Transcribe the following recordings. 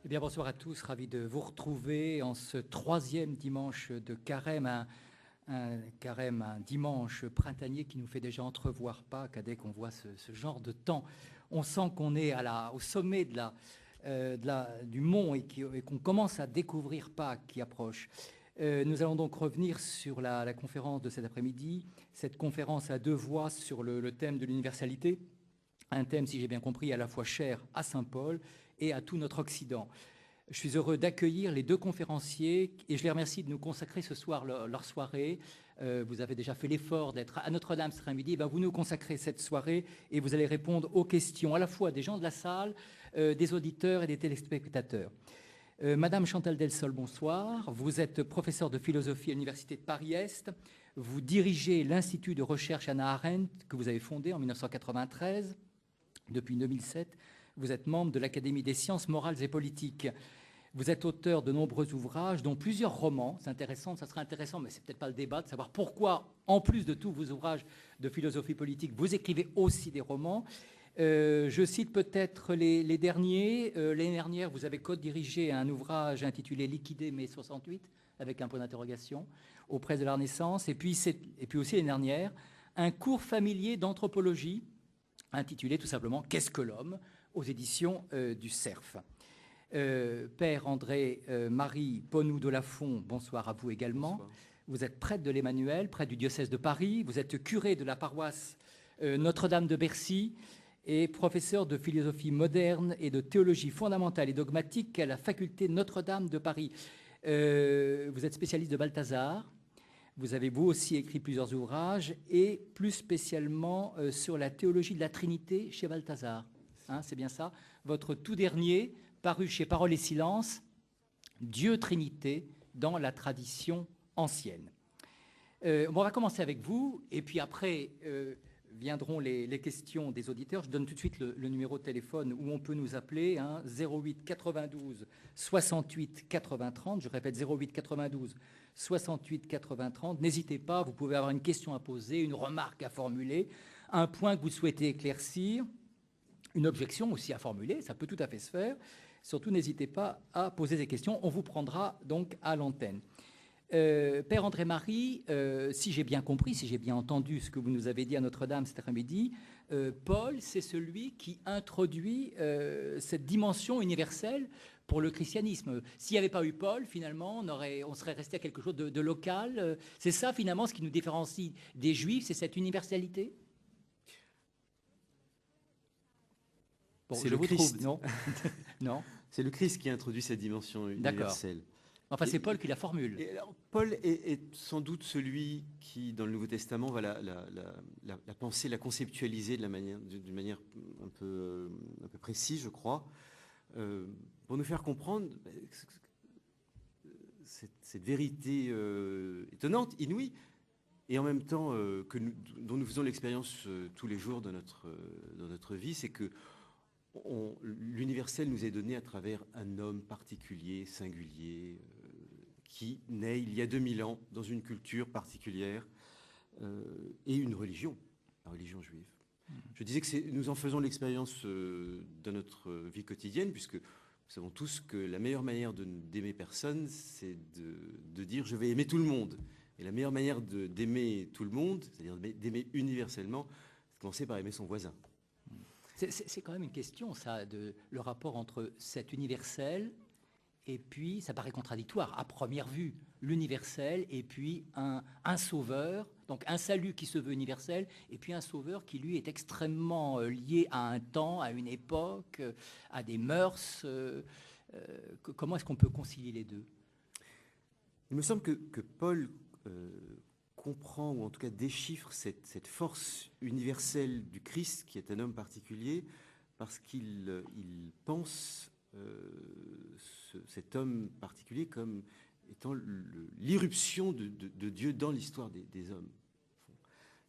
Eh bien, bonsoir à tous, ravi de vous retrouver en ce troisième dimanche de carême, un carême, un dimanche printanier qui nous fait déjà entrevoir Pâques. Dès qu'on voit ce genre de temps, on sent qu'on est au sommet du mont et qu'on commence à découvrir Pâques qui approche. Nous allons donc revenir sur la conférence de cet après-midi, cette conférence à deux voix sur le thème de l'universalité, un thème, si j'ai bien compris, à la fois cher à Saint Paul et à tout notre Occident. Je suis heureux d'accueillir les deux conférenciers et je les remercie de nous consacrer ce soir leur soirée. Vous avez déjà fait l'effort d'être à Notre-Dame cet après-midi. Vous nous consacrez cette soirée et vous allez répondre aux questions à la fois des gens de la salle, des auditeurs et des téléspectateurs. Madame Chantal Delsol, bonsoir. Vous êtes professeure de philosophie à l'Université de Paris-Est. Vous dirigez l'Institut de recherche Hannah Arendt que vous avez fondé en 1993. Depuis 2007, vous êtes membre de l'Académie des sciences morales et politiques. Vous êtes auteur de nombreux ouvrages, dont plusieurs romans. C'est intéressant, ça serait intéressant, mais c'est peut-être pas le débat, de savoir pourquoi, en plus de tous vos ouvrages de philosophie politique, vous écrivez aussi des romans. Je cite peut-être les derniers. L'année dernière, vous avez co-dirigé un ouvrage intitulé « Liquider mai 68 », avec un point d'interrogation, aux presses de la Renaissance. Et puis aussi l'année dernière, un cours familier d'anthropologie, intitulé tout simplement « Qu'est-ce que l'homme ?» aux éditions du Cerf. Père André-Marie Ponou de Lafont, bonsoir à vous également. Bonsoir. Vous êtes prêtre de l'Emmanuel, prêtre du diocèse de Paris. Vous êtes curé de la paroisse Notre-Dame de Bercy et professeur de philosophie moderne et de théologie fondamentale et dogmatique à la faculté Notre-Dame de Paris. Vous êtes spécialiste de Balthazar. Vous avez vous aussi écrit plusieurs ouvrages et plus spécialement sur la théologie de la Trinité chez Balthazar. Hein, c'est bien ça. Votre tout dernier, paru chez Parole et Silence, Dieu Trinité dans la tradition ancienne. On va commencer avec vous, et puis après viendront les questions des auditeurs. Je donne tout de suite le numéro de téléphone où on peut nous appeler, hein, 08 92 68 80 30. Je répète, 08 92 68 80 30. N'hésitez pas, vous pouvez avoir une question à poser, une remarque à formuler, un point que vous souhaitez éclaircir, une objection aussi à formuler, ça peut tout à fait se faire. Surtout, n'hésitez pas à poser des questions. On vous prendra donc à l'antenne. Père André-Marie, si j'ai bien compris, si j'ai bien entendu ce que vous nous avez dit à Notre-Dame cet après-midi, Paul, c'est celui qui introduit cette dimension universelle pour le christianisme. S'il n'y avait pas eu Paul, finalement, on serait resté à quelque chose de local. C'est ça, finalement, ce qui nous différencie des Juifs, c'est cette universalité. Bon, c'est le Christ. Non, non. C'est le Christ qui introduit cette dimension universelle. Enfin, c'est Paul qui la formule. Alors, Paul est sans doute celui qui, dans le Nouveau Testament, va la penser, la conceptualiser d'une manière un peu précise, je crois, pour nous faire comprendre cette vérité étonnante, inouïe, et en même temps dont nous faisons l'expérience tous les jours dans notre vie, c'est que l'universel nous est donné à travers un homme particulier, singulier, qui naît il y a 2000 ans dans une culture particulière et une religion, la religion juive. Je disais que nous en faisons l'expérience dans notre vie quotidienne, puisque nous savons tous que la meilleure manière d'aimer personne, c'est de dire « je vais aimer tout le monde ». Et la meilleure manière d'aimer tout le monde, c'est-à-dire d'aimer universellement, c'est de commencer par aimer son voisin. C'est quand même une question, ça, le rapport entre cet universel et puis, ça paraît contradictoire à première vue, l'universel et puis un sauveur, donc un salut qui se veut universel, et puis un sauveur qui, lui, est extrêmement lié à un temps, à une époque, à des mœurs. Comment est-ce qu'on peut concilier les deux? Il me semble que Paul comprend, ou en tout cas déchiffre cette force universelle du Christ, qui est un homme particulier, parce qu'il pense cet homme particulier comme étant l'irruption de Dieu dans l'histoire des hommes.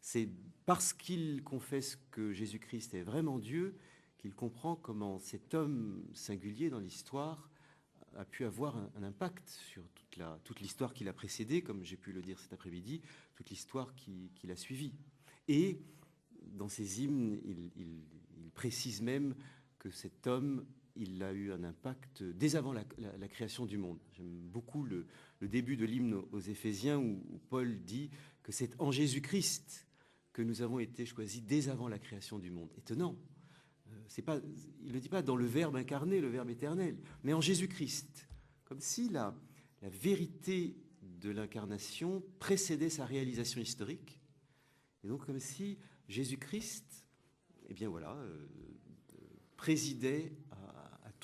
C'est parce qu'il confesse que Jésus-Christ est vraiment Dieu qu'il comprend comment cet homme singulier dans l'histoire a pu avoir un impact sur toute l'histoire qui l'a précédé, comme j'ai pu le dire cet après-midi, toute l'histoire qui l'a suivi. Et dans ses hymnes, il précise même que cet homme il a eu un impact dès avant la création du monde. J'aime beaucoup le début de l'hymne aux Éphésiens où Paul dit que c'est en Jésus-Christ que nous avons été choisis dès avant la création du monde. Étonnant. Il ne le dit pas dans le Verbe incarné, le Verbe éternel, mais en Jésus-Christ. Comme si la vérité de l'incarnation précédait sa réalisation historique. Et donc comme si Jésus-Christ, eh bien voilà, présidait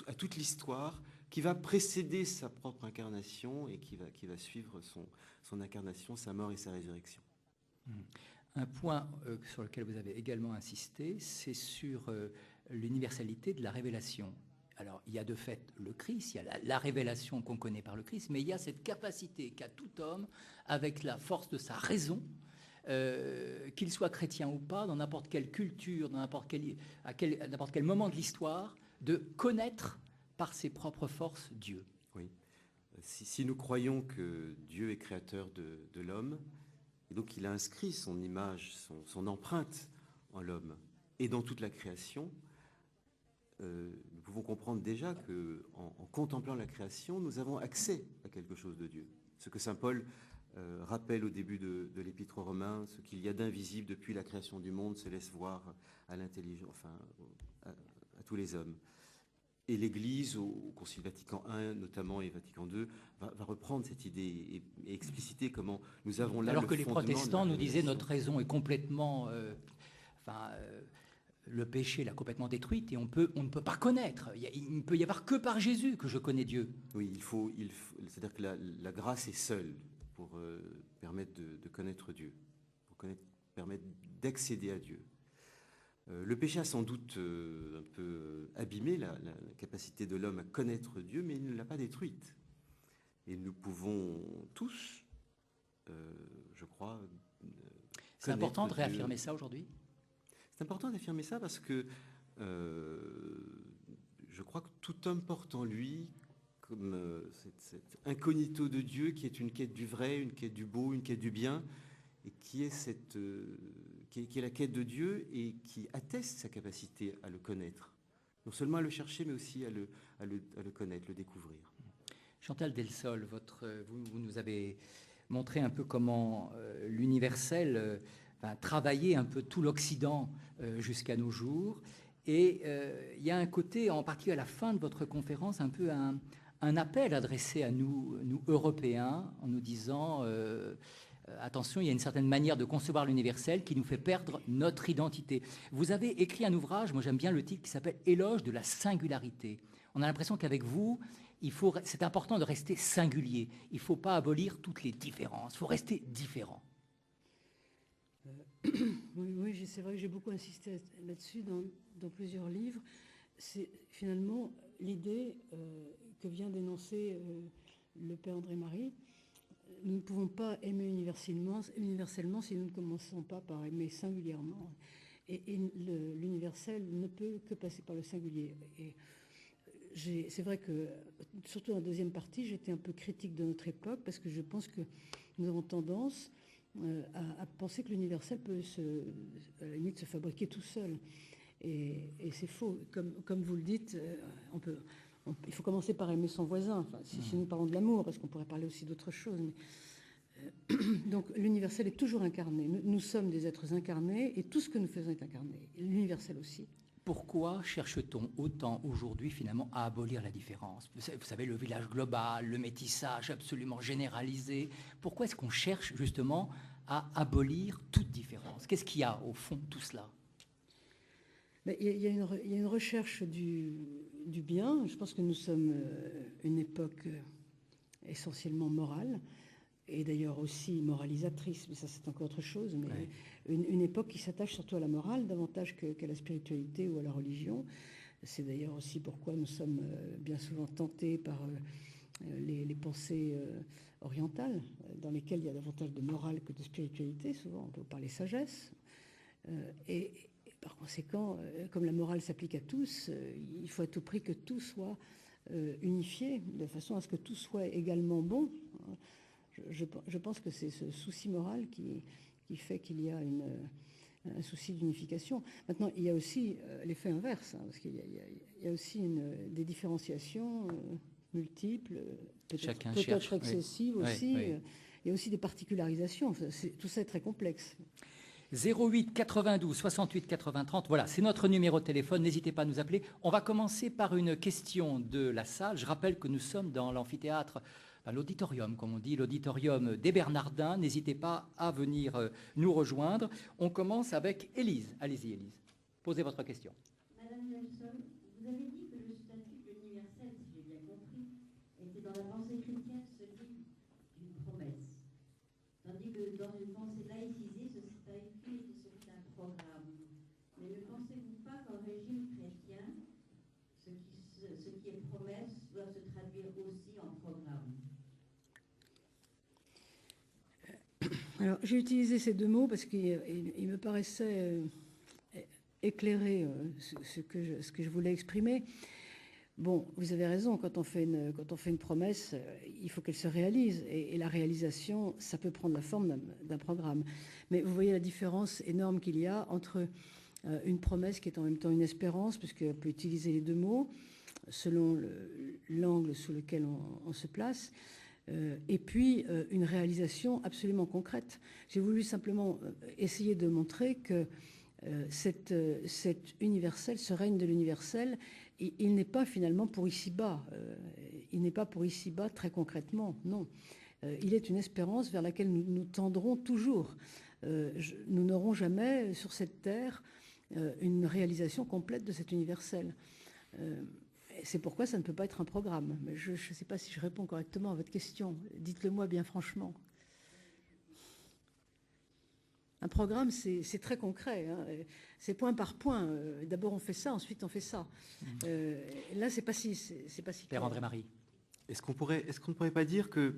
à toute l'histoire qui va précéder sa propre incarnation et qui va suivre son incarnation, sa mort et sa résurrection. Un point sur lequel vous avez également insisté, c'est sur l'universalité de la révélation. Alors, il y a de fait le Christ, il y a la révélation qu'on connaît par le Christ, mais il y a cette capacité qu'a tout homme, avec la force de sa raison, qu'il soit chrétien ou pas, dans n'importe quelle culture, dans n'importe quel moment de l'histoire, de connaître par ses propres forces Dieu. Oui. Si nous croyons que Dieu est créateur de l'homme, et donc il a inscrit son image, son empreinte en l'homme et dans toute la création, nous pouvons comprendre déjà qu'en contemplant la création, nous avons accès à quelque chose de Dieu. Ce que saint Paul rappelle au début de l'Épître aux Romains, ce qu'il y a d'invisible depuis la création du monde se laisse voir à l'intelligence, enfin à tous les hommes. Et l'Église, au Concile Vatican I notamment et Vatican II, va reprendre cette idée et expliciter comment nous avons là. Alors que les protestants nous disaient notre raison est complètement, le péché l'a complètement détruite et on ne peut pas connaître. Il ne peut y avoir que par Jésus que je connais Dieu. Oui, c'est-à-dire que la grâce est seule pour permettre de connaître Dieu, pour permettre d'accéder à Dieu. Le péché a sans doute un peu abîmé la capacité de l'homme à connaître Dieu, mais il ne l'a pas détruite. Et nous pouvons tous, je crois... C'est important de réaffirmer ça aujourd'hui ? C'est important d'affirmer ça parce que je crois que tout homme porte en lui comme cet incognito de Dieu qui est une quête du vrai, une quête du beau, une quête du bien, et qui est qui est la quête de Dieu et qui atteste sa capacité à le connaître. Non seulement à le chercher, mais aussi à le connaître, le découvrir. Chantal Delsol, vous nous avez montré un peu comment l'universel travaillait un peu tout l'Occident jusqu'à nos jours. Et il y a un côté, en particulier à la fin de votre conférence, un peu un appel adressé à nous Européens, en nous disant... attention, il y a une certaine manière de concevoir l'universel qui nous fait perdre notre identité. Vous avez écrit un ouvrage, moi j'aime bien le titre, qui s'appelle « Éloge de la singularité ». On a l'impression qu'avec vous, c'est important de rester singulier. Il ne faut pas abolir toutes les différences, il faut rester différent. Oui, c'est vrai que j'ai beaucoup insisté là-dessus dans plusieurs livres. C'est finalement l'idée que vient d'énoncer le père André-Marie. Nous ne pouvons pas aimer universellement si nous ne commençons pas par aimer singulièrement. Et l'universel ne peut que passer par le singulier. Et c'est vrai que, surtout dans la deuxième partie, j'étais un peu critique de notre époque parce que je pense que nous avons tendance à penser que l'universel peut à la limite se fabriquer tout seul. Et c'est faux. Comme vous le dites, il faut commencer par aimer son voisin, enfin, si nous parlons de l'amour, parce qu'on pourrait parler aussi d'autres choses. Mais, donc l'universel est toujours incarné. Nous sommes des êtres incarnés et tout ce que nous faisons est incarné. L'universel aussi. Pourquoi cherche-t-on autant aujourd'hui finalement à abolir la différence ? Vous savez, le village global, le métissage absolument généralisé. Pourquoi est-ce qu'on cherche justement à abolir toute différence ? Qu'est-ce qu'il y a au fond de tout cela ? Il y a une recherche du bien. Je pense que nous sommes une époque essentiellement morale, et d'ailleurs aussi moralisatrice, mais ça c'est encore autre chose, mais ouais. Une époque qui s'attache surtout à la morale davantage qu'à la spiritualité ou à la religion. C'est d'ailleurs aussi pourquoi nous sommes bien souvent tentés par les pensées orientales, dans lesquelles il y a davantage de morale que de spiritualité. Souvent on peut parler sagesse. Et par conséquent, comme la morale s'applique à tous, il faut à tout prix que tout soit unifié, de façon à ce que tout soit également bon. Je pense que c'est ce souci moral qui fait qu'il y a un souci d'unification. Maintenant, il y a aussi l'effet inverse, hein, parce qu'il y a aussi des différenciations multiples, peut-être excessives aussi. Oui. Il y a aussi des particularisations. Tout ça est très complexe. 08 92 68 80 30, voilà, c'est notre numéro de téléphone, n'hésitez pas à nous appeler. On va commencer par une question de la salle. Je rappelle que nous sommes dans l'amphithéâtre, l'auditorium, comme on dit, l'auditorium des Bernardins. N'hésitez pas à venir nous rejoindre. On commence avec Élise. Allez-y, Élise. Posez votre question. Madame Nelson, vous avez dit que le statut de l'universel, si j'ai bien compris, était dans la pensée chrétienne celui d'une promesse. Tandis que dans une pensée laïcisée, ce statut était celui d'un programme. Mais ne pensez-vous pas qu'en régime chrétien, ce qui est promesse doit se traduire aussi en programme? Alors, j'ai utilisé ces deux mots parce qu'il me paraissait éclairer ce que je voulais exprimer. Bon, vous avez raison, quand on fait une promesse, il faut qu'elle se réalise. Et la réalisation, ça peut prendre la forme d'un programme. Mais vous voyez la différence énorme qu'il y a entre une promesse qui est en même temps une espérance, puisqu'on peut utiliser les deux mots, selon l'angle sous lequel on se place, et puis une réalisation absolument concrète. J'ai voulu simplement essayer de montrer que cet universel, ce règne de l'universel, il n'est pas finalement pour ici-bas. Il n'est pas pour ici-bas très concrètement, non. Il est une espérance vers laquelle nous tendrons toujours. Nous n'aurons jamais sur cette terre une réalisation complète de cet universel. C'est pourquoi ça ne peut pas être un programme. Mais je ne sais pas si je réponds correctement à votre question. Dites-le moi bien franchement. Un programme, c'est très concret. Hein. C'est point par point. D'abord on fait ça, ensuite on fait ça. Là, c'est pas si Père André-Marie. Est-ce qu'on ne pourrait pas dire que,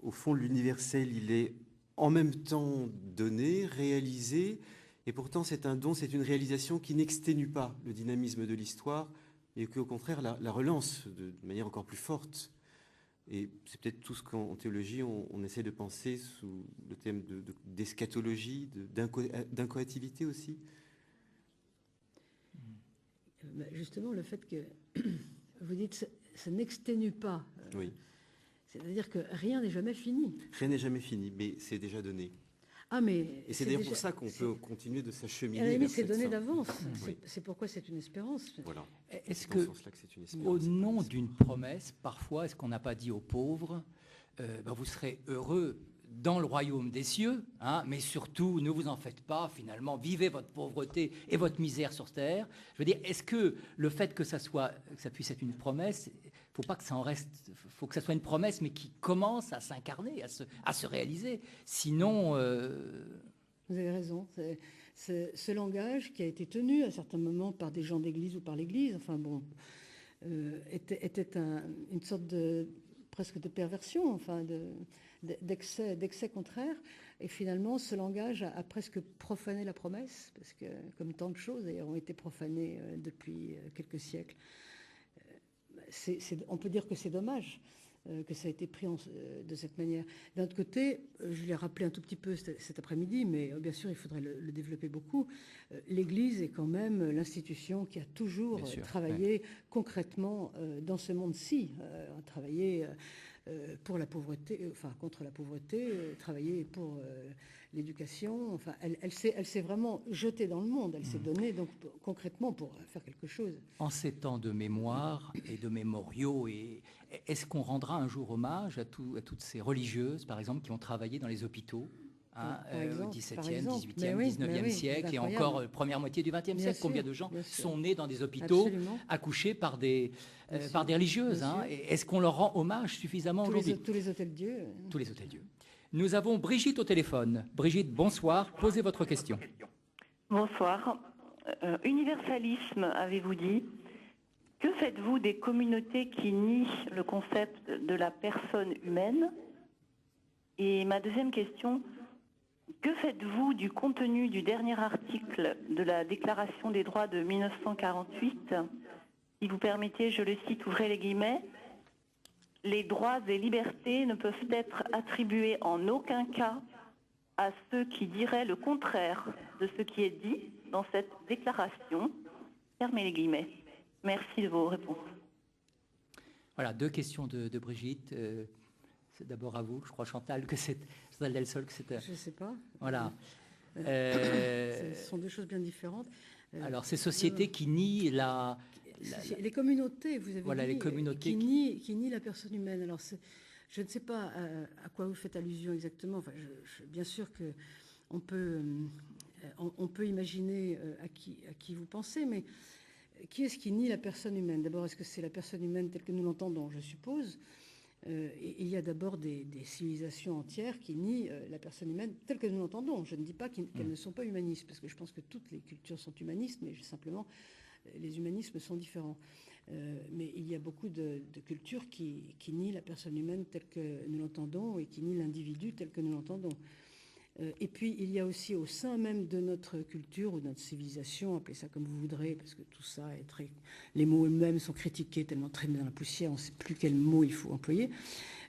au fond, l'universel, il est en même temps donné, réalisé, et pourtant c'est un don, c'est une réalisation qui n'exténue pas le dynamisme de l'histoire, et qu'au contraire la relance de manière encore plus forte. Et c'est peut-être tout ce qu'en théologie on essaie de penser sous le thème d'eschatologie, d'incoativité aussi. Justement, le fait que vous dites ça n'exténue pas, oui. C'est-à-dire que rien n'est jamais fini. Rien n'est jamais fini, mais c'est déjà donné. Ah, mais et c'est d'ailleurs pour ça qu'on peut continuer de s'acheminer. Mais c'est donné d'avance. Oui. C'est pourquoi c'est une espérance. Voilà. Est-ce que, au nom d'une promesse, parfois, est-ce qu'on n'a pas dit aux pauvres, vous serez heureux dans le royaume des cieux, hein, mais surtout, ne vous en faites pas, finalement, vivez votre pauvreté et votre misère sur terre. Je veux dire, est-ce que le fait que ça puisse être une promesse, faut pas que ça en reste, faut que ça soit une promesse, mais qui commence à s'incarner, à se réaliser. Sinon, vous avez raison. Ce langage qui a été tenu à certains moments par des gens d'Église ou par l'Église, enfin bon, était une sorte presque de perversion, enfin d'excès contraire. Et finalement, ce langage a presque profané la promesse, parce que, comme tant de choses d'ailleurs, ont été profanées depuis quelques siècles. On peut dire que c'est dommage que ça a été pris de cette manière. D'un autre côté, je l'ai rappelé un tout petit peu cet après-midi, mais bien sûr, il faudrait le développer beaucoup. L'Église est quand même l'institution qui a toujours travaillé concrètement dans ce monde-ci, a travaillé pour la pauvreté, enfin contre la pauvreté, travailler pour l'éducation. Enfin, elle s'est vraiment jetée dans le monde. Elle s'est donnée donc concrètement pour faire quelque chose. En ces temps de mémoire et de mémoriaux, est-ce qu'on rendra un jour hommage à toutes ces religieuses, par exemple, qui ont travaillé dans les hôpitaux au XVIIe, XVIIIe, XIXe siècle et encore première moitié du XXe siècle? Combien de gens sont nés dans des hôpitaux, accouchés par des religieuses, hein? Est-ce qu'on leur rend hommage suffisamment aujourd'hui? Tous les hôtels Dieu. Tous les hôtels Dieu. Nous avons Brigitte au téléphone. Brigitte, bonsoir. Posez votre question. Bonsoir. Universalisme, avez-vous dit. Que faites-vous des communautés qui nient le concept de la personne humaine? Et ma deuxième question, que faites-vous du contenu du dernier article de la Déclaration des droits de 1948, si vous permettez, je le cite, ouvrez les guillemets, les droits et libertés ne peuvent être attribués en aucun cas à ceux qui diraient le contraire de ce qui est dit dans cette déclaration. Fermez les guillemets. Merci de vos réponses. Voilà, 2 questions de Brigitte. C'est d'abord à vous, je crois, Chantal, que c'est Chantal Delsol, que c'était. Je ne sais pas. Voilà. Ce sont 2 choses bien différentes. Alors, ces sociétés qui nient les communautés, vous avez voilà, dit, les communautés qui nient la personne humaine. Alors, je ne sais pas à quoi vous faites allusion exactement. Enfin, bien sûr que on peut imaginer à qui vous pensez, mais qui est-ce qui nie la personne humaine? D'abord, est-ce que c'est la personne humaine telle que nous l'entendons? Je suppose. Il y a d'abord des civilisations entières qui nient la personne humaine telle que nous l'entendons. Je ne dis pas qu'elles ne sont pas humanistes, parce que je pense que toutes les cultures sont humanistes, mais simplement, les humanismes sont différents. Mais il y a beaucoup de cultures qui nient la personne humaine telle que nous l'entendons et qui nient l'individu tel que nous l'entendons. Et puis, il y a aussi au sein même de notre culture ou de notre civilisation, appelez ça comme vous voudrez, parce que tout ça est très... Les mots eux-mêmes sont critiqués, tellement traînés dans la poussière, on ne sait plus quel mot il faut employer.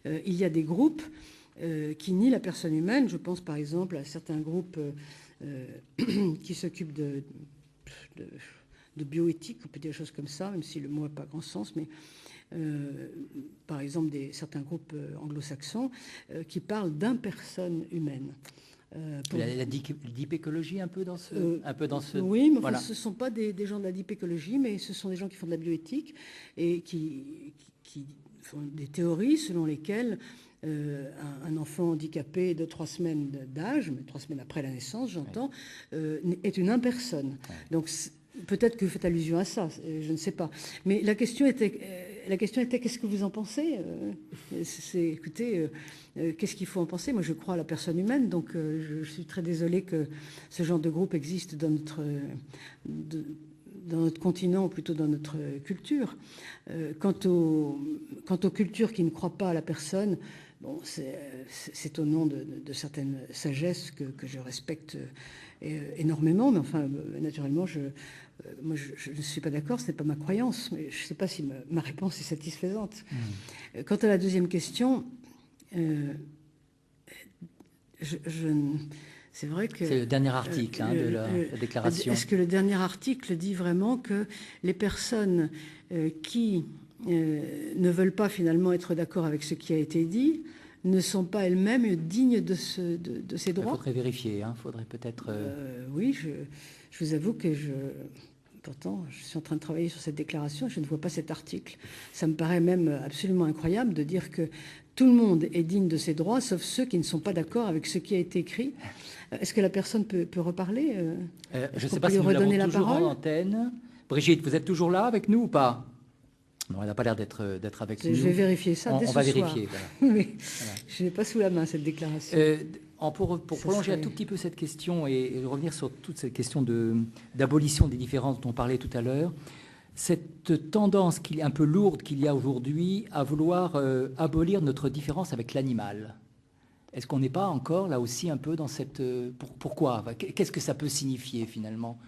Il y a des groupes qui nient la personne humaine. Je pense par exemple à certains groupes qui s'occupent de bioéthique, on peut dire des choses comme ça, même si le mot n'a pas grand sens, mais... par exemple, certains groupes anglo-saxons qui parlent d'impersonne humaine. La dipécologie un peu dans ce... Oui, mais voilà. Ce ne sont pas des gens de la dipécologie, mais ce sont des gens qui font de la bioéthique et qui font des théories selon lesquelles un enfant handicapé de 3 semaines d'âge, mais 3 semaines après la naissance, j'entends, est une impersonne. Donc, peut-être que vous faites allusion à ça, je ne sais pas. Mais la question était qu'est-ce que vous en pensez? Écoutez, qu'est-ce qu'il faut en penser? Moi, je crois à la personne humaine, donc je suis très désolée que ce genre de groupe existe dans notre continent, ou plutôt dans notre culture. Quant aux cultures qui ne croient pas à la personne, bon, c'est au nom de certaines sagesses que je respecte énormément, mais enfin, naturellement, moi, je ne suis pas d'accord, ce n'est pas ma croyance, mais je ne sais pas si ma réponse est satisfaisante. Quant à la deuxième question, c'est vrai que... C'est le dernier article de la déclaration. Est-ce que le dernier article dit vraiment que les personnes qui ne veulent pas finalement être d'accord avec ce qui a été dit ne sont pas elles-mêmes dignes de ces droits? Il faudrait vérifier, il faudrait peut-être... Oui, je vous avoue que pourtant, je suis en train de travailler sur cette déclaration, je ne vois pas cet article. Ça me paraît même absolument incroyable de dire que tout le monde est digne de ses droits, sauf ceux qui ne sont pas d'accord avec ce qui a été écrit. Est-ce que la personne peut reparler? Je ne sais pas si nous l'avons toujours en antenne. Brigitte, vous êtes toujours là avec nous ou pas? Non, elle n'a pas l'air d'être avec nous. Je vais vérifier ça dès ce soir. On va vérifier. Voilà. Mais voilà. Je n'ai pas sous la main cette déclaration. Pour prolonger un tout petit peu cette question et revenir sur toute cette question d'abolition des différences dont on parlait tout à l'heure, cette tendance un peu lourde qu'il y a aujourd'hui à vouloir abolir notre différence avec l'animal, est-ce qu'on n'est pas encore là aussi un peu dans cette... Pourquoi? Qu'est-ce que ça peut signifier finalement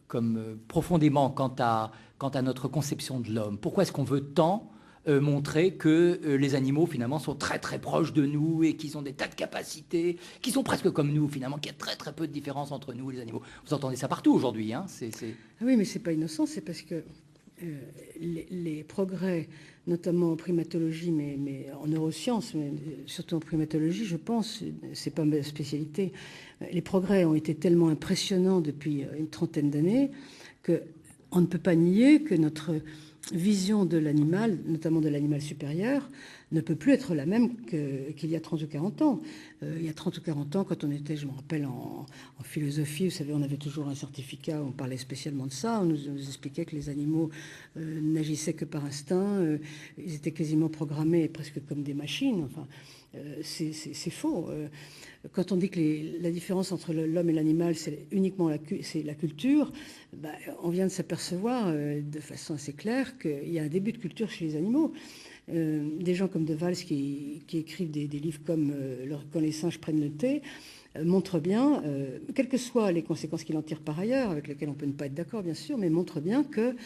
comme profondément quant à notre conception de l'homme? Pourquoi est-ce qu'on veut tant montrer que les animaux finalement sont très très proches de nous et qu'ils ont des tas de capacités, qui sont presque comme nous finalement, qu'il y a très très peu de différence entre nous et les animaux? Vous entendez ça partout aujourd'hui, Oui, mais c'est pas innocent, c'est parce que les progrès, notamment en primatologie, mais en neurosciences, mais surtout en primatologie, je pense, c'est pas ma spécialité, les progrès ont été tellement impressionnants depuis une 30aine d'années qu'on ne peut pas nier que notre vision de l'animal, notamment de l'animal supérieur, ne peut plus être la même qu'il y a 30 ou 40 ans. Il y a 30 ou 40 ans, quand on était, je me rappelle, en philosophie, vous savez, on avait toujours un certificat, on parlait spécialement de ça, on nous expliquait que les animaux n'agissaient que par instinct, ils étaient quasiment programmés presque comme des machines. Enfin, c'est faux. Quand on dit que la différence entre l'homme et l'animal, c'est uniquement la culture, on vient de s'apercevoir de façon assez claire qu'il y a un début de culture chez les animaux. Des gens comme De Waals qui écrivent des livres comme Quand les singes prennent le thé, montre bien, quelles que soient les conséquences qu'il en tire par ailleurs, avec lesquelles on peut ne pas être d'accord bien sûr, mais montre bien que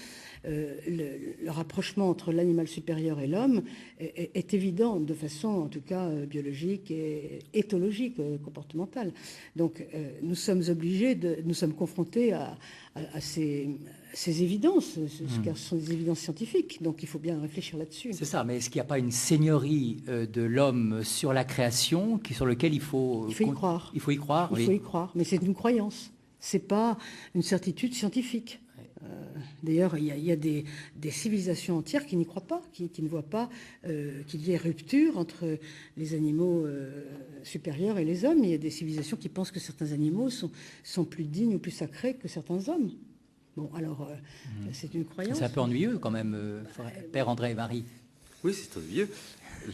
le rapprochement entre l'animal supérieur et l'homme est évident de façon en tout cas biologique et éthologique, comportementale. Donc nous sommes obligés, nous sommes confrontés à ces évidences, ce sont des évidences scientifiques, donc il faut bien réfléchir là-dessus. C'est ça, mais est-ce qu'il n'y a pas une seigneurie de l'homme sur la création sur lequel il faut y croire. Il faut y croire, Il faut y croire, mais c'est une croyance, c'est pas une certitude scientifique. D'ailleurs, il y a des civilisations entières qui n'y croient pas, qui ne voient pas qu'il y ait rupture entre les animaux supérieurs et les hommes. Il y a des civilisations qui pensent que certains animaux sont plus dignes ou plus sacrés que certains hommes. Bon, alors, c'est une croyance. C'est un peu ennuyeux quand même, Père André et Marie. Oui, c'est ennuyeux.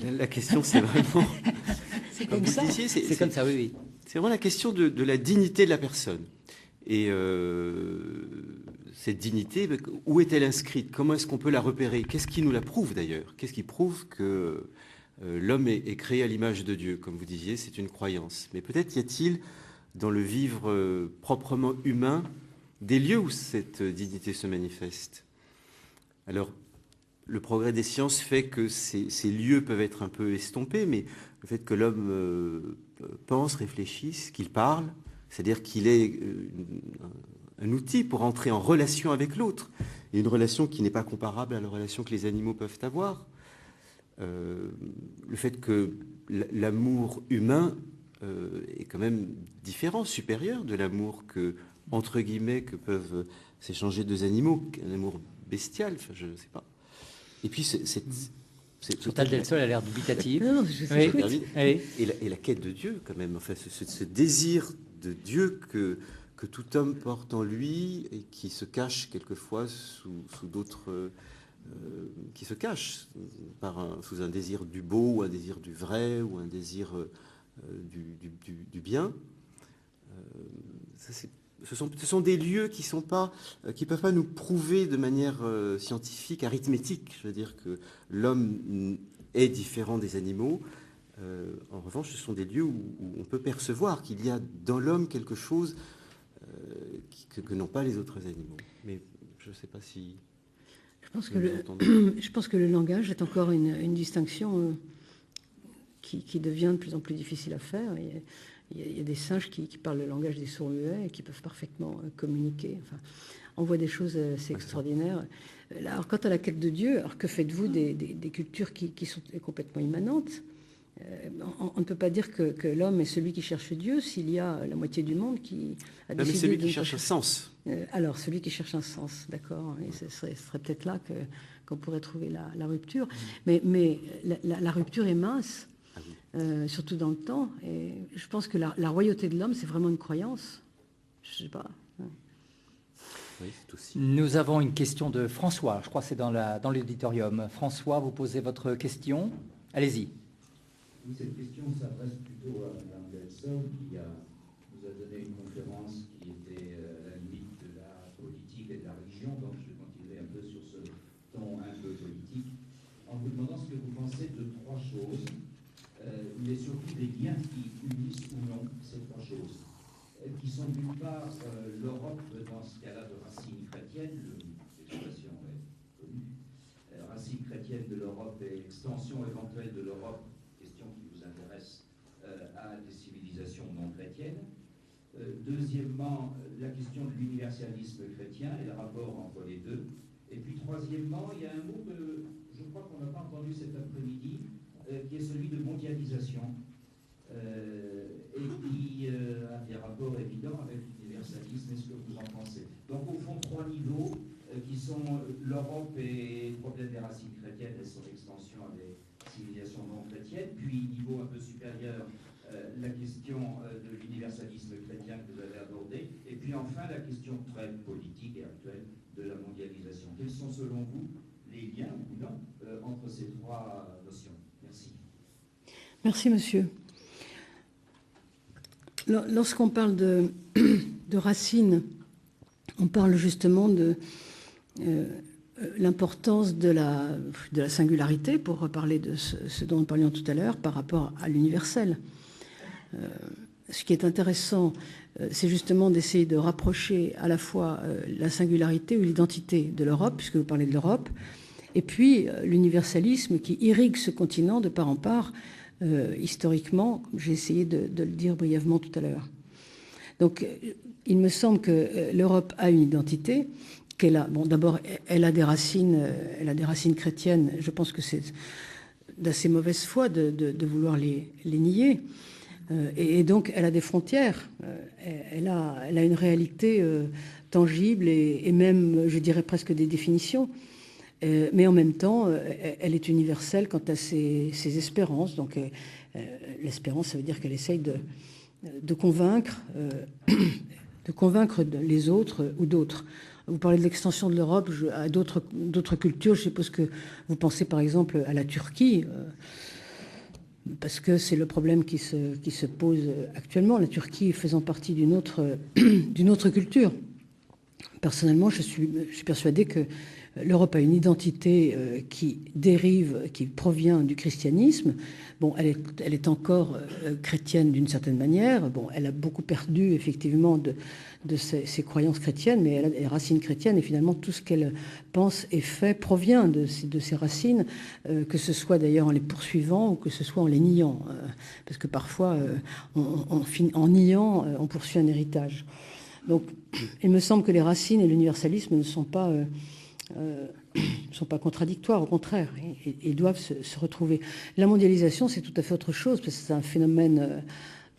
La question, c'est vraiment... c'est comme ça. C'est comme ça, oui. C'est vraiment la question de la dignité de la personne. Et cette dignité, où est-elle inscrite? Comment est-ce qu'on peut la repérer? Qu'est-ce qui nous la prouve d'ailleurs? Qu'est-ce qui prouve que l'homme est créé à l'image de Dieu? Comme vous disiez, c'est une croyance. Mais peut-être y a-t-il, dans le vivre proprement humain, des lieux où cette dignité se manifeste. Alors, le progrès des sciences fait que ces lieux peuvent être un peu estompés, mais le fait que l'homme pense, réfléchisse, qu'il parle, c'est-à-dire qu'il est un outil pour entrer en relation avec l'autre, et une relation qui n'est pas comparable à la relation que les animaux peuvent avoir. Le fait que l'amour humain est quand même différent, supérieur de l'amour que, entre guillemets, que peuvent s'échanger deux animaux, un amour bestial, enfin, je ne sais pas. Et puis, Chantal Delsol a l'air dubitative. Non, je sais et la quête de Dieu, quand même, enfin, ce désir de Dieu que tout homme porte en lui et qui se cache quelquefois sous d'autres... qui se cache sous un désir du beau, ou un désir du vrai, ou un désir du bien. Ce sont des lieux qui peuvent pas nous prouver de manière scientifique, arithmétique. Je veux dire que l'homme est différent des animaux. En revanche, ce sont des lieux où on peut percevoir qu'il y a dans l'homme quelque chose que n'ont pas les autres animaux. Mais je ne sais pas si... Je pense que le langage est encore une distinction qui devient de plus en plus difficile à faire. Il y a des singes qui parlent le langage des sourds-muets et qui peuvent parfaitement communiquer. Enfin, on voit des choses assez extraordinaires. Alors, quant à la quête de Dieu, alors que faites-vous des cultures qui sont complètement immanentes? On ne peut pas dire que l'homme est celui qui cherche Dieu s'il y a la moitié du monde qui a décidé... Mais celui qui cherche un sens. Alors, celui qui cherche un sens, d'accord. Et ce serait peut-être là qu'on pourrait trouver la rupture. Mais la rupture est mince, surtout dans le temps. Et je pense que la royauté de l'homme, c'est vraiment une croyance. Je ne sais pas. Oui, c'est aussi. Nous avons une question de François. Je crois que c'est dans l'auditorium. François, vous posez votre question. Allez-y. Oui, cette question s'adresse plutôt à Mme Delsol, qui nous a donné une conférence qui était à la limite de la politique et de la religion, donc je vais continuer un peu sur ce ton un peu politique, en vous demandant ce que vous pensez de trois choses, mais surtout des liens qui unissent ou non ces trois choses, qui sont d'une part l'Europe, dans ce cas-là de racines chrétiennes, l'expression est connue, racines chrétiennes de l'Europe et extension éventuelle de l'Europe, à des civilisations non chrétiennes. Deuxièmement, la question de l'universalisme chrétien et le rapport entre les deux. Et puis troisièmement, il y a un mot que je crois qu'on n'a pas entendu cet après-midi, qui est celui de mondialisation, et qui a des rapports évidents avec l'universalisme. Est-ce que vous en pensez? Donc au fond, trois niveaux qui sont l'Europe et le problème des racines chrétiennes et son extension à des civilisations non chrétiennes, puis niveau un peu supérieur, la question de l'universalisme chrétien que vous avez abordé, et puis enfin la question très politique et actuelle de la mondialisation. Quels sont selon vous les liens ou non entre ces trois notions? Merci. Merci monsieur. Lorsqu'on parle de racines, on parle justement de l'importance de la singularité, pour reparler de ce dont nous parlions tout à l'heure, par rapport à l'universel. ce qui est intéressant, c'est justement d'essayer de rapprocher à la fois la singularité ou l'identité de l'Europe, puisque vous parlez de l'Europe, et puis l'universalisme qui irrigue ce continent de part en part, historiquement, comme j'ai essayé de le dire brièvement tout à l'heure. Donc, il me semble que l'Europe a une identité, qu'elle a. Bon, d'abord, elle a des racines chrétiennes. Je pense que c'est d'assez mauvaise foi de vouloir les nier. Et donc, elle a des frontières. Elle a une réalité tangible et même, je dirais, presque des définitions. Mais en même temps, elle est universelle quant à ses espérances. Donc, l'espérance, ça veut dire qu'elle essaye de convaincre les autres ou d'autres. Vous parlez de l'extension de l'Europe à d'autres cultures. Je suppose que vous pensez par exemple à la Turquie, parce que c'est le problème qui se pose actuellement, la Turquie faisant partie d'une autre culture. Personnellement, je suis persuadée que l'Europe a une identité qui provient du christianisme. Bon, elle est encore chrétienne d'une certaine manière. Bon, elle a beaucoup perdu effectivement de ses croyances chrétiennes, mais elle a des racines chrétiennes et finalement tout ce qu'elle pense et fait provient de ces racines, que ce soit d'ailleurs en les poursuivant ou que ce soit en les niant, parce que parfois en niant on poursuit un héritage. Donc il me semble que les racines et l'universalisme ne sont pas contradictoires, au contraire, ils doivent se retrouver. La mondialisation, c'est tout à fait autre chose, parce que c'est un phénomène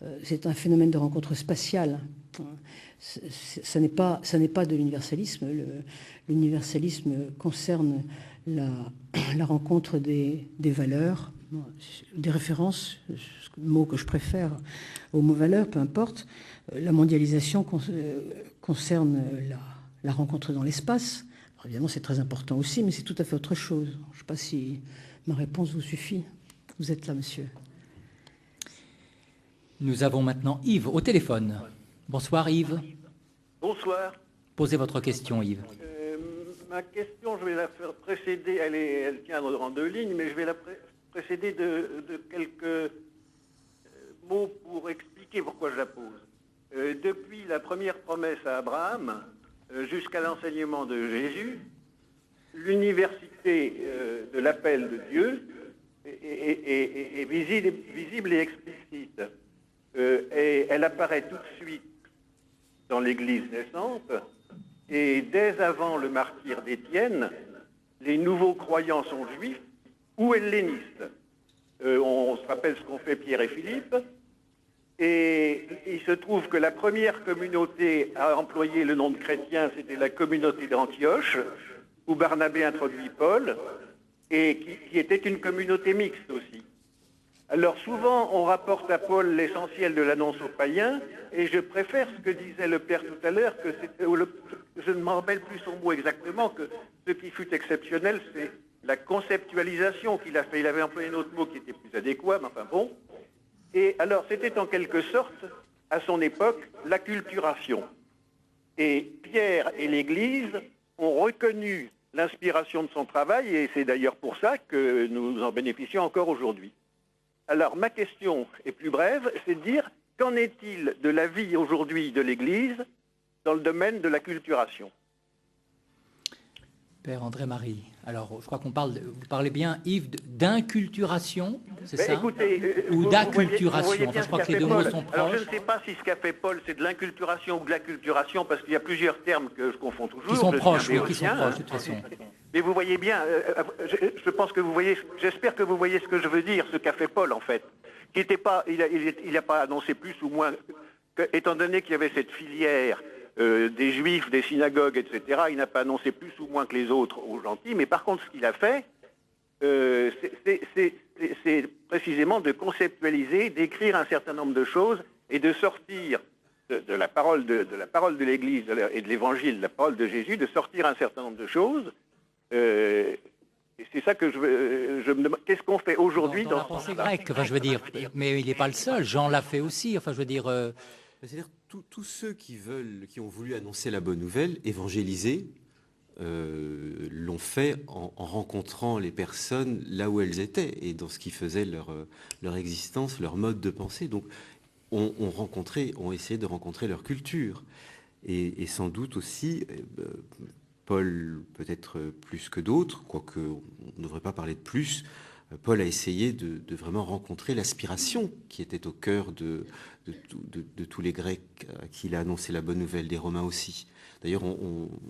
de rencontre spatiale. Ça n'est pas de l'universalisme. L'universalisme concerne la rencontre des valeurs, des références, le mot que je préfère au mot valeur, peu importe. La mondialisation concerne la rencontre dans l'espace. Évidemment, c'est très important aussi, mais c'est tout à fait autre chose. Je ne sais pas si ma réponse vous suffit. Vous êtes là, monsieur. Nous avons maintenant Yves au téléphone. Bonsoir, Yves. Bonsoir. Posez votre question, Yves. Ma question, je vais la faire précéder, elle tient en 2 lignes, mais je vais la précéder de quelques mots pour expliquer pourquoi je la pose. Depuis la première promesse à Abraham jusqu'à l'enseignement de Jésus, l'université de l'appel de Dieu est visible et explicite. Et elle apparaît tout de suite dans l'Église naissante, et dès avant le martyre d'Étienne, les nouveaux croyants sont juifs ou hellénistes. On se rappelle ce qu'ont fait Pierre et Philippe, et il se trouve que la première communauté à employer le nom de chrétien, c'était la communauté d'Antioche, où Barnabé introduit Paul, et qui était une communauté mixte aussi. Alors souvent, on rapporte à Paul l'essentiel de l'annonce aux païens, et je préfère ce que disait le Père tout à l'heure, que je ne me rappelle plus son mot exactement, que ce qui fut exceptionnel, c'est la conceptualisation qu'il a fait. Il avait employé un autre mot qui était plus adéquat, mais enfin bon. Et alors, c'était en quelque sorte, à son époque, l'acculturation. Et Pierre et l'Église ont reconnu l'inspiration de son travail, et c'est d'ailleurs pour ça que nous en bénéficions encore aujourd'hui. Alors, ma question est plus brève, c'est de dire, qu'en est-il de la vie aujourd'hui de l'Église dans le domaine de l'acculturation? Père André-Marie, alors je crois vous parlez bien, Yves, d'inculturation, c'est ça? Écoutez, ou d'acculturation, enfin, je crois que les deux mots sont proches. Alors je ne sais pas si ce qu'a fait Paul, c'est de l'inculturation ou de l'acculturation, parce qu'il y a plusieurs termes que je confonds toujours. Qui sont proches, oui, qui sont proches, de toute façon. Mais vous voyez bien, je pense que vous voyez, j'espère que vous voyez ce que je veux dire, ce qu'a fait Paul en fait. Qui était pas, il n'a pas annoncé plus ou moins, étant donné qu'il y avait cette filière des juifs, des synagogues, etc., il n'a pas annoncé plus ou moins que les autres aux gentils, mais par contre ce qu'il a fait, c'est précisément de conceptualiser, d'écrire un certain nombre de choses et de sortir de la parole de l'Église et de l'Évangile, de la parole de Jésus, de sortir un certain nombre de choses. Et c'est ça que je me demande. Qu'est-ce qu'on fait aujourd'hui dans la pensée grecque, enfin, je veux dire, mais il n'est pas le seul. Jean l'a fait aussi. Enfin, je veux dire. C'est-à-dire tous ceux qui ont voulu annoncer la bonne nouvelle, évangéliser, l'ont fait en rencontrant les personnes là où elles étaient et dans ce qui faisait leur existence, leur mode de pensée. Donc, ont essayé de rencontrer leur culture. Et sans doute aussi, Paul peut-être plus que d'autres, quoique on ne devrait pas parler de plus, Paul a essayé de vraiment rencontrer l'aspiration qui était au cœur de tous les Grecs à qui il a annoncé la bonne nouvelle, des Romains aussi. D'ailleurs,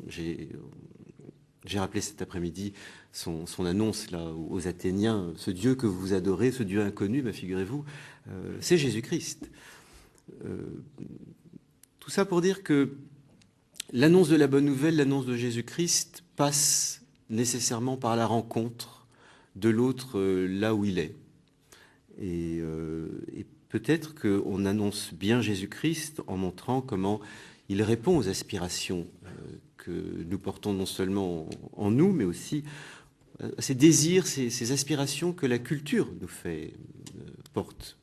j'ai rappelé cet après-midi son annonce là aux Athéniens, ce Dieu que vous adorez, ce Dieu inconnu, figurez-vous, c'est Jésus-Christ. Tout ça pour dire que l'annonce de la bonne nouvelle, l'annonce de Jésus-Christ passe nécessairement par la rencontre de l'autre là où il est. Et peut-être qu'on annonce bien Jésus-Christ en montrant comment il répond aux aspirations que nous portons non seulement en nous, mais aussi à ces désirs, ces aspirations que la culture nous fait, porte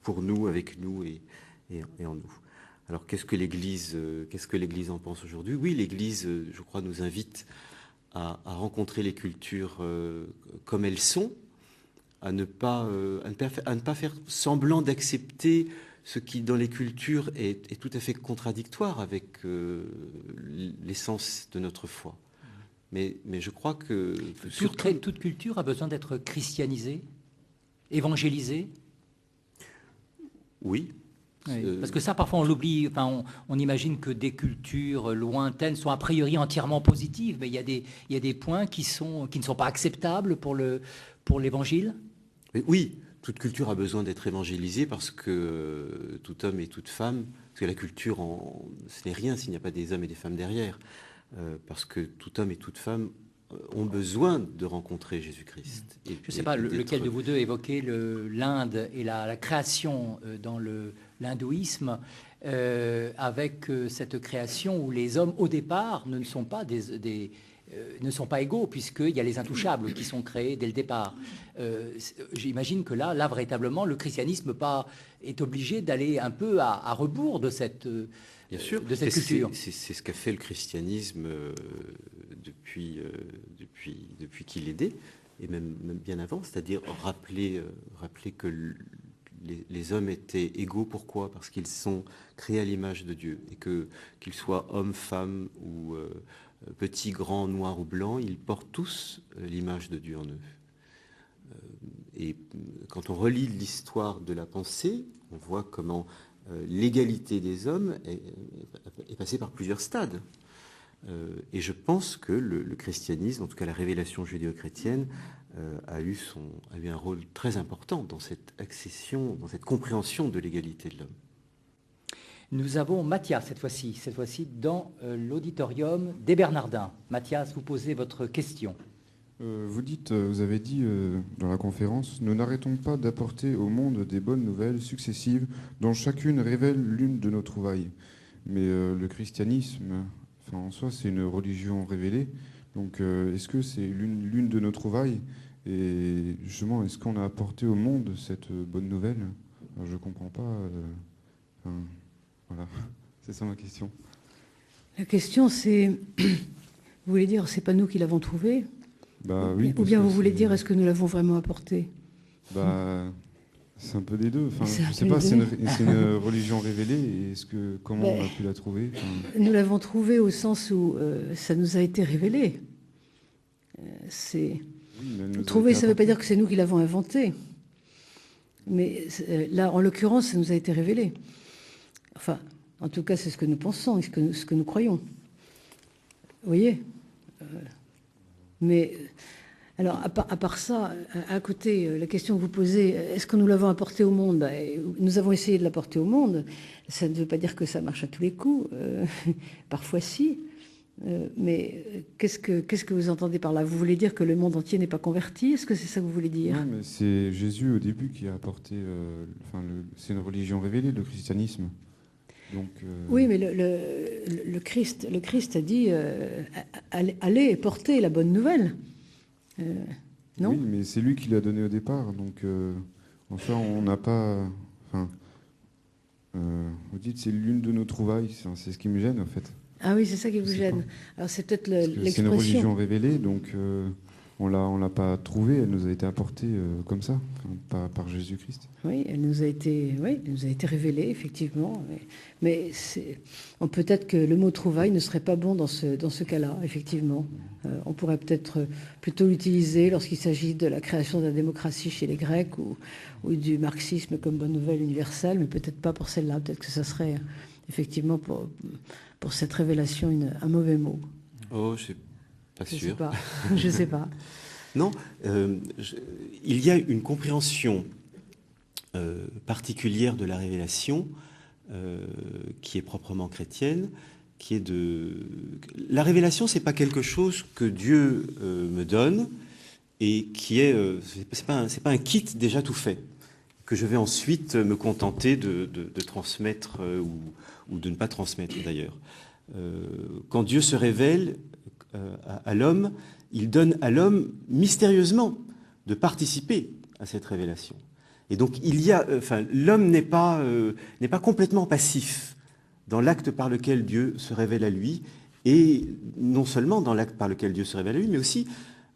pour nous, avec nous et en nous. Alors qu'est-ce que l'Église en pense aujourd'hui? Oui, l'Église, je crois, nous invite à rencontrer les cultures comme elles sont, à ne pas faire semblant d'accepter ce qui, dans les cultures, est tout à fait contradictoire avec l'essence de notre foi. Mais je crois que toute culture a besoin d'être christianisée, évangélisée. Oui. Oui, parce que ça, parfois, on l'oublie. Enfin, on imagine que des cultures lointaines sont a priori entièrement positives, mais il y a des points qui ne sont pas acceptables pour l'Évangile. Oui, toute culture a besoin d'être évangélisée parce que tout homme et toute femme, parce que la culture, ce n'est rien s'il n'y a pas des hommes et des femmes derrière, parce que tout homme et toute femme ont besoin de rencontrer Jésus-Christ. Je ne sais pas lequel de vous deux évoquait l'Inde et la création dans l'hindouisme, avec cette création où les hommes, au départ, ne sont pas ne sont pas égaux, puisqu'il y a les intouchables qui sont créés dès le départ. J'imagine que là, véritablement, le christianisme est obligé d'aller un peu à rebours de cette, bien sûr, de cette culture. C'est ce qu'a fait le christianisme depuis qu'il est né, et même bien avant, c'est-à-dire rappeler que les hommes étaient égaux. Pourquoi? Parce qu'ils sont créés à l'image de Dieu, et qu'ils soient hommes, femmes ou petits, grands, noirs ou blancs, ils portent tous l'image de Dieu en eux. Et quand on relit l'histoire de la pensée, on voit comment l'égalité des hommes est passée par plusieurs stades. Et je pense que le christianisme, en tout cas la révélation judéo-chrétienne, a eu un rôle très important dans cette accession, dans cette compréhension de l'égalité de l'homme. Nous avons Mathias cette fois-ci dans l'auditorium des Bernardins. Mathias, vous posez votre question. Vous avez dit dans la conférence, nous n'arrêtons pas d'apporter au monde des bonnes nouvelles successives dont chacune révèle l'une de nos trouvailles. Mais le christianisme, en soi, c'est une religion révélée. Donc est-ce que c'est l'une de nos trouvailles? Et justement, est-ce qu'on a apporté au monde cette bonne nouvelle? Alors, je ne comprends pas. Voilà, c'est ça ma question. La question, c'est, vous voulez dire, c'est pas nous qui l'avons trouvé? Oui, ou bien vous voulez dire, est-ce que nous l'avons vraiment apporté? C'est un peu des deux. Enfin, je ne sais pas, c'est une religion révélée. Et comment on a pu la trouver? Nous l'avons trouvée au sens où ça nous a été révélé. Trouver, ça ne veut pas dire que c'est nous qui l'avons inventé. Mais là, en l'occurrence, ça nous a été révélé. Enfin, en tout cas, c'est ce que nous pensons et ce que nous croyons. Vous voyez? Mais, alors, à part ça, à côté, la question que vous posez, est-ce que nous l'avons apporté au monde? Nous avons essayé de l'apporter au monde. Ça ne veut pas dire que ça marche à tous les coups. Parfois, si. Mais qu'est-ce que vous entendez par là? Vous voulez dire que le monde entier n'est pas converti? Est-ce que c'est ça que vous voulez dire? Non, mais c'est Jésus au début qui a apporté... c'est une religion révélée, le christianisme. Donc, oui, mais le Christ a dit allez porter la bonne nouvelle. Non? Oui, mais c'est lui qui l'a donné au départ. Donc, enfin, on n'a pas... vous dites c'est l'une de nos trouvailles. C'est ce qui me gêne, en fait. Ah oui, c'est ça qui vous gêne. Alors c'est peut-être l'expression. C'est une religion révélée, donc on l'a pas trouvée, elle nous a été apportée comme ça, par Jésus-Christ. Oui, elle nous a été révélée, effectivement. Mais peut-être que le mot trouvaille ne serait pas bon dans ce cas-là, effectivement. On pourrait peut-être plutôt l'utiliser lorsqu'il s'agit de la création de la démocratie chez les Grecs ou du marxisme comme bonne nouvelle universelle, mais peut-être pas pour celle-là. Peut-être que ça serait effectivement pour cette révélation un mauvais mot. Oh, je suis pas sûr. Je sais pas. Non, il y a une compréhension particulière de la révélation qui est proprement chrétienne, qui est la révélation, c'est pas quelque chose que Dieu me donne et qui est c'est pas un kit déjà tout fait que je vais ensuite me contenter de transmettre ou de ne pas transmettre d'ailleurs. Quand Dieu se révèle à l'homme, il donne à l'homme mystérieusement de participer à cette révélation. Et donc l'homme n'est pas complètement passif dans l'acte par lequel Dieu se révèle à lui, et non seulement dans l'acte par lequel Dieu se révèle à lui, mais aussi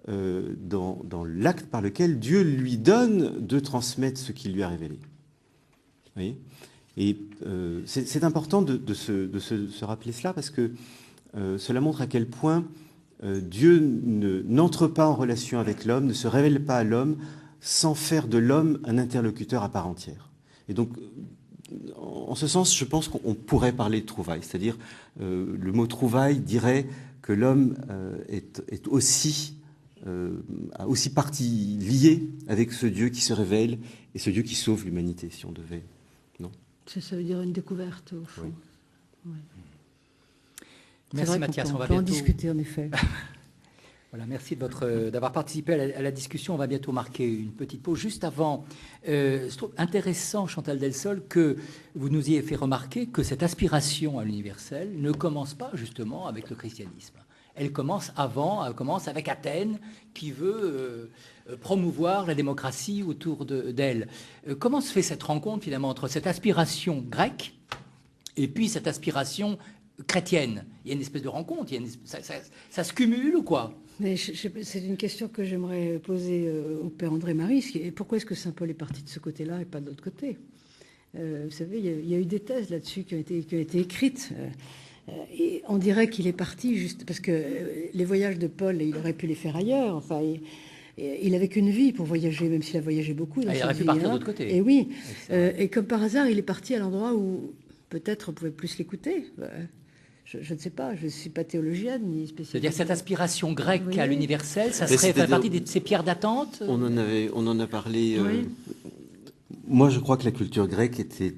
dans l'acte par lequel Dieu lui donne de transmettre ce qu'il lui a révélé. Vous voyez ? Et c'est important de se rappeler cela, parce que cela montre à quel point Dieu n'entre pas en relation avec l'homme, ne se révèle pas à l'homme sans faire de l'homme un interlocuteur à part entière. Et donc, en ce sens, je pense qu'on pourrait parler de trouvaille. C'est-à-dire, le mot trouvaille dirait que l'homme a aussi partie liée avec ce Dieu qui se révèle et ce Dieu qui sauve l'humanité, si on devait... Non ? Ça veut dire une découverte, au fond. Oui. Ouais. Merci Mathias, on va bientôt en discuter en effet. Voilà, merci d'avoir participé à la discussion. On va bientôt marquer une petite pause. Juste avant, je trouve intéressant, Chantal Delsol, que vous nous ayez fait remarquer que cette aspiration à l'universel ne commence pas justement avec le christianisme. Elle commence avec Athènes, qui veut promouvoir la démocratie autour d'elle. Comment se fait cette rencontre finalement entre cette aspiration grecque et puis cette aspiration chrétienne? Il y a une espèce de rencontre, ça se cumule ou quoi? Mais c'est une question que j'aimerais poser au Père André-Marie. Pourquoi est-ce que Saint Paul est parti de ce côté-là et pas de l'autre côté? Vous savez, il y a eu des thèses là-dessus qui ont été écrites. Et on dirait qu'il est parti juste parce que les voyages de Paul, il aurait pu les faire ailleurs. Enfin, il avait qu'une vie pour voyager, même s'il a voyagé beaucoup. Il aurait pu partir de l'autre côté. Et oui. Et comme par hasard, il est parti à l'endroit où peut-être on pouvait plus l'écouter. Je ne sais pas, je ne suis pas théologienne ni spécialiste. C'est-à-dire cette aspiration grecque à l'universel, ça serait fait partie de ces pierres d'attente? On en a parlé. Oui. Moi, je crois que la culture grecque était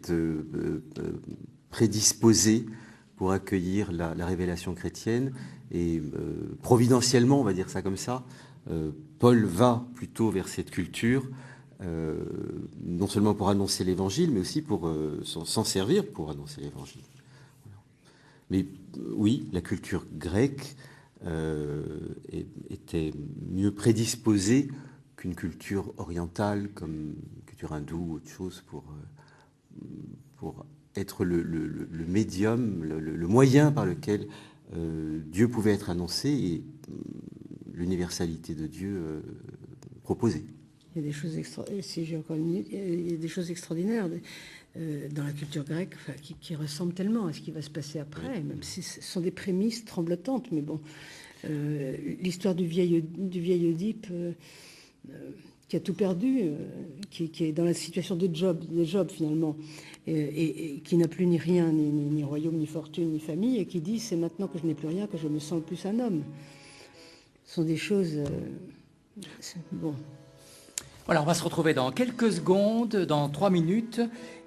prédisposée pour accueillir la révélation chrétienne. Et providentiellement, on va dire ça comme ça, Paul va plutôt vers cette culture, non seulement pour annoncer l'Évangile, mais aussi pour s'en servir pour annoncer l'Évangile. Mais oui, la culture grecque était mieux prédisposée qu'une culture orientale, comme culture hindoue ou autre chose, pour être le médium, le moyen par lequel Dieu pouvait être annoncé et l'universalité de Dieu proposée. Il y a des choses si j'ai encore une minute, il y a des choses extraordinaires dans la culture grecque, enfin, qui ressemblent tellement à ce qui va se passer après, oui. Même si ce sont des prémices tremblotantes. Mais bon, l'histoire du vieil Oedipe qui a tout perdu, qui est dans la situation de Job finalement, et qui n'a plus ni rien, ni royaume, ni fortune, ni famille, et qui dit c'est maintenant que je n'ai plus rien que je me sens le plus un homme. Ce sont des choses... bon. Voilà, on va se retrouver dans quelques secondes, dans 3 minutes,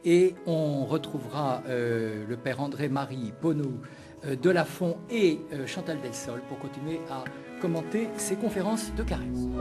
et on retrouvera le Père André-Marie Poneau de Lafont et Chantal Delsol pour continuer à commenter ces conférences de Carême.